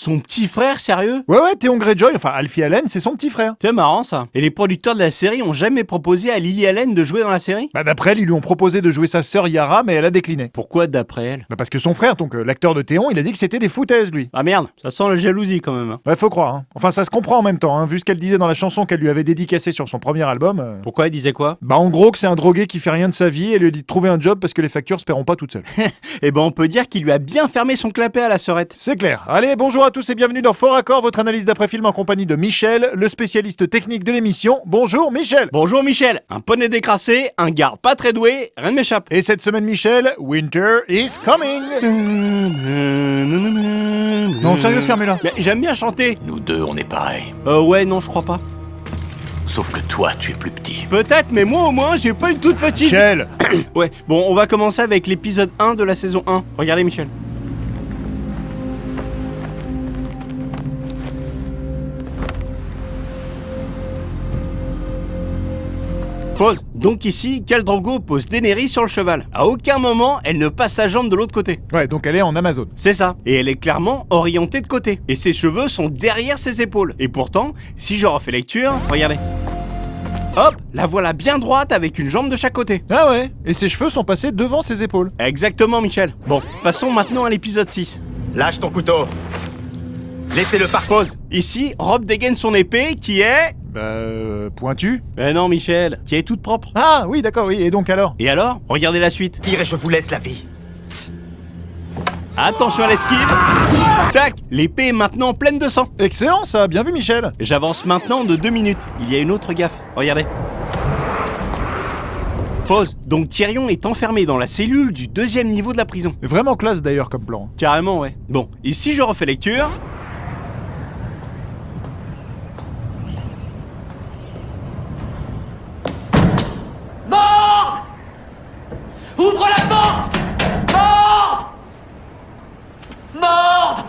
Son petit frère, sérieux? Ouais, Theon Greyjoy, enfin Alfie Allen, c'est son petit frère. C'est marrant ça. Et les producteurs de la série ont jamais proposé à Lily Allen de jouer dans la série? Bah d'après elle, ils lui ont proposé de jouer sa sœur Yara, mais elle a décliné. Pourquoi d'après elle? Bah parce que son frère, donc l'acteur de Théon, il a dit que c'était des foutaises, lui. Ah merde, ça sent la jalousie quand même. Ouais, faut croire. Hein. Enfin, ça se comprend en même temps, hein, vu ce qu'elle disait dans la chanson qu'elle lui avait dédicacée sur son premier album. Pourquoi elle disait quoi? Bah en gros que c'est un drogué qui fait rien de sa vie et lui dit de trouver un job parce que les factures se paieront pas toutes seules. Eh ben on peut dire qu'il lui a bien fermé son clapet à la sœurette. C'est clair. Allez, bonjour à tous et bienvenue dans Fort Accord, votre analyse d'après-film en compagnie de Michel, le spécialiste technique de l'émission. Bonjour Michel. Bonjour Michel, un poney décrassé, un garde pas très doué, rien ne m'échappe. Et cette semaine Michel, Winter is coming. Non, sérieux, fermez-la. Mais j'aime bien chanter. Nous deux, on est pareils. Ouais, non, je crois pas. Sauf que toi, tu es plus petit. Peut-être, mais moi au moins, j'ai pas une toute petite. Michel. Ouais, bon, on va commencer avec l'épisode 1 de la saison 1. Regardez Michel. Pause. Donc ici, Khal Drogo pose Daenerys sur le cheval. À aucun moment, elle ne passe sa jambe de l'autre côté. Ouais, donc elle est en Amazon. C'est ça. Et elle est clairement orientée de côté. Et ses cheveux sont derrière ses épaules. Et pourtant, si je refais lecture, regardez. Hop, la voilà bien droite avec une jambe de chaque côté. Ah ouais. Et ses cheveux sont passés devant ses épaules. Exactement, Michel. Bon, passons maintenant à l'épisode 6. Lâche ton couteau. Laissez-le partir. Pause. Ici, Robb dégaine son épée qui est... Pointu. Ben non, Michel, qui est toute propre. Ah oui, d'accord, oui. Et donc alors? Et alors, regardez la suite. Tire et je vous laisse la vie. Attention à l'esquive. Tac, l'épée est maintenant pleine de sang. Excellent ça, bien vu Michel. J'avance maintenant de 2 minutes. Il y a une autre gaffe. Regardez. Pause. Donc Tyrion est enfermé dans la cellule du 2e niveau de la prison. Vraiment classe d'ailleurs comme plan. Carrément, ouais. Bon, et si je refais lecture... Mort! Ouvre la porte! Mort! Mort!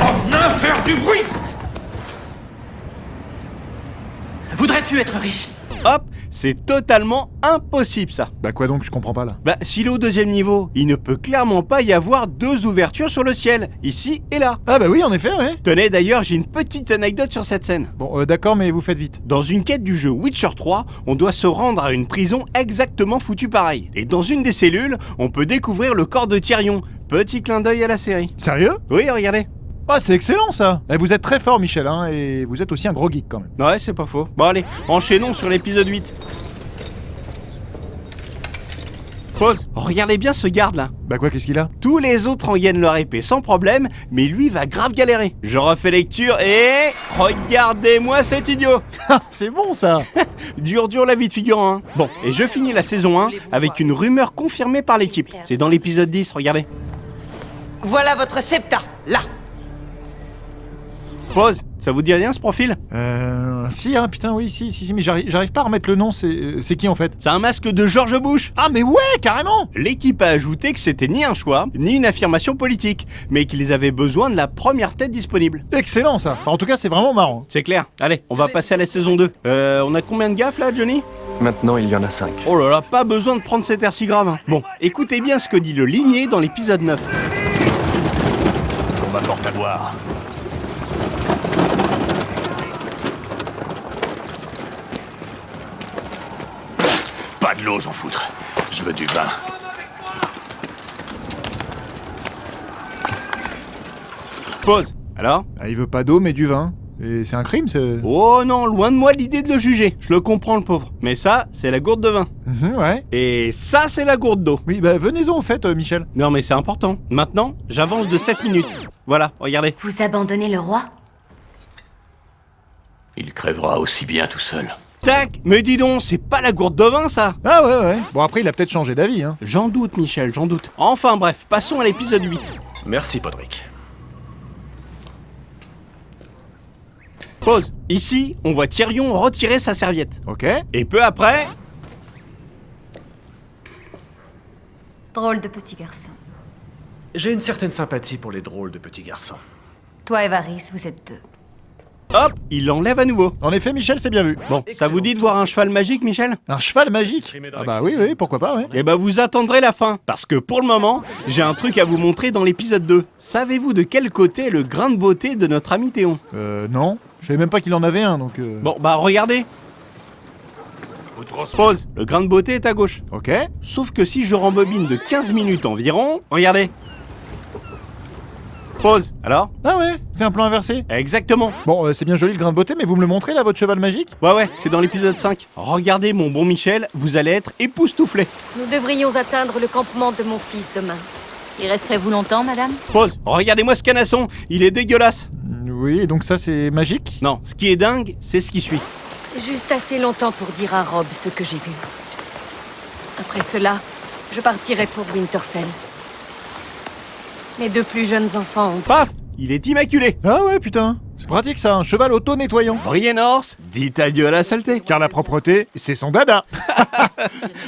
Oh, faire du bruit. Voudrais-tu être riche? Hop, c'est totalement impossible ça. Bah quoi donc, je comprends pas là. Bah, s'il est au 2e niveau, il ne peut clairement pas y avoir 2 ouvertures sur le ciel, ici et là. Ah bah oui, en effet, ouais. Tenez, d'ailleurs, j'ai une petite anecdote sur cette scène. Bon, d'accord, mais vous faites vite. Dans une quête du jeu Witcher 3, on doit se rendre à une prison exactement foutue pareil. Et dans une des cellules, on peut découvrir le corps de Tyrion. Petit clin d'œil à la série. Sérieux? Oui, regardez. Ah, c'est excellent ça. Eh, vous êtes très fort Michel, hein, et vous êtes aussi un gros geek quand même. Ouais, c'est pas faux. Bon allez, enchaînons sur l'épisode 8. Pause. Regardez bien ce garde là. Bah quoi, qu'est-ce qu'il a? Tous les autres en gagnent leur épée sans problème, mais lui va grave galérer. Je refais lecture et... Regardez-moi cet idiot. C'est bon ça. Dur la vie de figurant, hein. Bon, et je finis la saison 1 avec une rumeur confirmée par l'équipe. C'est dans l'épisode 10, regardez. Voilà votre septa, là! Pause. Ça vous dit rien ce profil? Si, hein, putain, oui, si, mais j'arrive pas à remettre le nom, c'est qui en fait? C'est un masque de George Bush. Ah mais ouais, carrément. L'équipe a ajouté que c'était ni un choix, ni une affirmation politique, mais qu'ils avaient besoin de la première tête disponible. Excellent ça. Enfin, en tout cas, c'est vraiment marrant. C'est clair. Allez, on va passer à la saison 2. On a combien de gaffes là, Johnny? Maintenant, il y en a 5. Oh là là, pas besoin de prendre cet air si grave. Hein. Bon, écoutez bien ce que dit le limier dans l'épisode 9. On m'apporte à boire. Pas de l'eau, j'en foutre. Je veux du vin. Pause. Alors? Ah, il veut pas d'eau, mais du vin. Et c'est un crime, c'est... Oh non, loin de moi l'idée de le juger. Je le comprends, le pauvre. Mais ça, c'est la gourde de vin. Ouais. Et ça, c'est la gourde d'eau. Oui, bah venez-en au fait, Michel. Non, mais c'est important. Maintenant, j'avance de 7 minutes. Voilà, regardez. Vous abandonnez le roi? Il crèvera aussi bien tout seul. Tac! Mais dis donc, c'est pas la gourde de vin, ça! Ah ouais. Bon, après, il a peut-être changé d'avis, hein. J'en doute, Michel, j'en doute. Enfin bref, passons à l'épisode 8. Merci, Podrick. Pause. Ici, on voit Tyrion retirer sa serviette. Ok. Et peu après... Drôle de petit garçon. J'ai une certaine sympathie pour les drôles de petits garçons. Toi et Varys, vous êtes deux. hop, il l'enlève à nouveau. En effet, Michel, c'est bien vu. Bon, ça vous dit de voir un cheval magique, Michel? Un cheval magique? Ah bah oui, oui, pourquoi pas, ouais. Eh ben vous attendrez la fin, parce que pour le moment, j'ai un truc à vous montrer dans l'épisode 2. Savez-vous de quel côté est le grain de beauté de notre ami Théon? Non. Je savais même pas qu'il en avait un, donc... Bon, bah regardez. Pause, le grain de beauté est à gauche. Ok. Sauf que si je rembobine de 15 minutes environ, regardez. Pause, alors? Ah ouais, c'est un plan inversé. Exactement. Bon, c'est bien joli le grain de beauté, mais vous me le montrez là, votre cheval magique? Ouais, c'est dans l'épisode 5. Regardez mon bon Michel, vous allez être époustouflé. Nous devrions atteindre le campement de mon fils demain. Y resterez-vous longtemps, madame? Pause, regardez-moi ce canasson, il est dégueulasse. Oui, et donc ça c'est magique? Non, ce qui est dingue, c'est ce qui suit. Juste assez longtemps pour dire à Rob ce que j'ai vu. Après cela, je partirai pour Winterfell. Mes deux plus jeunes enfants ont... Paf, il est immaculé. Ah ouais, putain. C'est pratique ça, un cheval auto-nettoyant. Brienne-Horse, dites adieu à la saleté. Car la propreté, c'est son dada.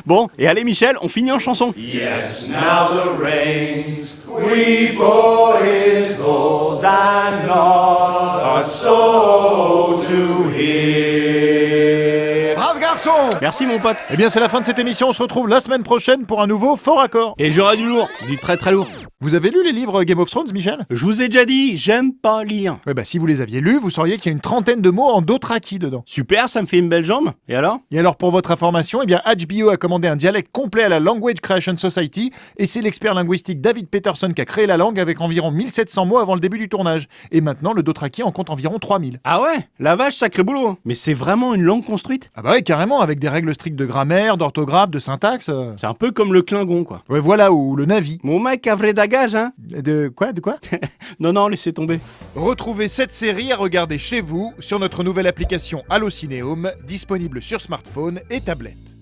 Bon, et allez Michel, on finit en chanson. Yes, now the rains, we bore his thoughts and not a soul to hear. Brave garçon. Merci mon pote. Eh bien c'est la fin de cette émission, on se retrouve la semaine prochaine pour un nouveau Fort Accord. Et j'aurai du lourd, du très très lourd. Vous avez lu les livres Game of Thrones, Michel? Je vous ai déjà dit, j'aime pas lire. Ouais bah si vous les aviez lus, vous sauriez qu'il y a une trentaine de mots en Dothraki dedans. Super, ça me fait une belle jambe. Et alors? Et alors pour votre information, eh bien HBO a commandé un dialecte complet à la Language Creation Society et c'est l'expert linguistique David Peterson qui a créé la langue avec environ 1700 mots avant le début du tournage. Et maintenant le Dothraki en compte environ 3000. Ah ouais, la vache, sacré boulot. Mais c'est vraiment une langue construite? Ah bah ouais, carrément, avec des règles strictes de grammaire, d'orthographe, de syntaxe. C'est un peu comme le Klingon quoi. Ouais voilà, ou le Navi. Mon mec a vrai d'agage, hein? De quoi? Non, laissez tomber. Retrouvez cette série à regarder chez vous sur notre nouvelle application Allocinéum, disponible sur smartphone et tablette.